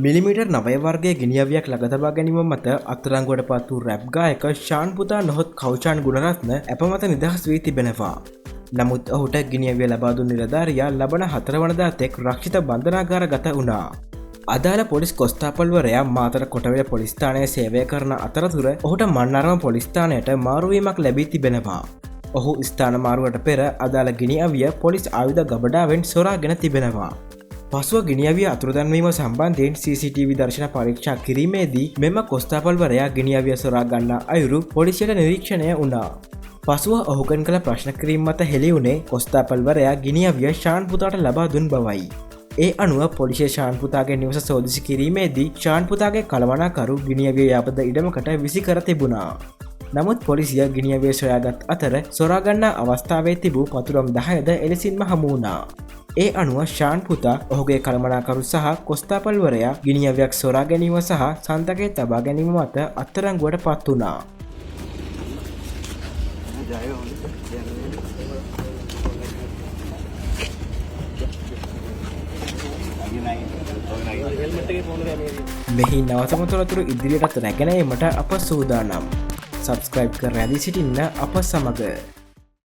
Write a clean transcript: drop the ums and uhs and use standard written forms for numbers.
Millimetre 9 වර්ගයේ ගිනිඅවියක් ළඟ තබා ගැනීම මත අත්අඩංගුවට පත් වූ රැප් ගායක ෂාන් පුතා නොහොත් කෞෂාන් ගුණරත්න අප මත නිදහස් වී තිබෙනවා. නමුත් ඔහුට ගිනිඅවිය ලබා දුන් නිලධාරියා ලබන 4 වනදා තෙක් රක්ෂිත බන්ධනාගාරගත වුණා. අදාළ පොලිස් කොස්තාපල්වරයා මාතර කොටවෙල පොලිස් ස්ථානයේ සේවය කරන අතරතුර ඔහුට මන්නාරම පොලිස් ස්ථානයට මාරුවීමක් ලැබී තිබෙනවා. ඔහු ස්ථාන මාරුවට පෙර අදාළ ගිනිඅවිය පොලිස් ආයුධ ගබඩාවෙන් සොරාගෙන තිබෙනවා. පසුව ගිනිඅවිය අතුරුදන්වීම සම්බන්ධයෙන් CCTV දර්ශන පරීක්ෂා කිරීමේදී මෙම කොස්තාපල්වරයා ගිනිඅවිය සොරා ගන්නා අයුරු පොලිසියට නිරීක්ෂණය වුණා. පසුව ඔහුගෙන් කළ ප්‍රශ්න කිරීම මත හෙළි වුණේ කොස්තාපල්වරයා ගිනිඅවිය ෂාන් පුතාට ලබා දුන් බවයි. ඒ අනුව පොලිසිය ෂාන් පුතාගේ නිවස සෝදිසි කිරීමේදී ෂාන් පුතාගේ කළමනාකරු ගිනිඅවිය යාපද ඉඩමකට විසි කර තිබුණා. නමුත් පොලිසිය ගිනිඅවිය සොයාගත් අතර සොරාගන්නා අවස්ථාවේ තිබූ පතුරම් 10ද එලෙසින්ම හමු වුණා. ඒ අනුව ෂාන් පුතා ඔහුගේ කළමනාකරු සහ කොස්තාපල්වරයා ගිනිඅවියක් සොරා ගැනීම සහ සන්තකයේ තබා ගැනීම මත අත්අඩංගුවට පත් වුණා. මෙහි නවතම තොරතුරු ඉදිරියටත් රැගෙන ඒමට අප සූදානම්. සබස්ක්‍රයිබ් කර රැඳී සිටින්න අප සමග.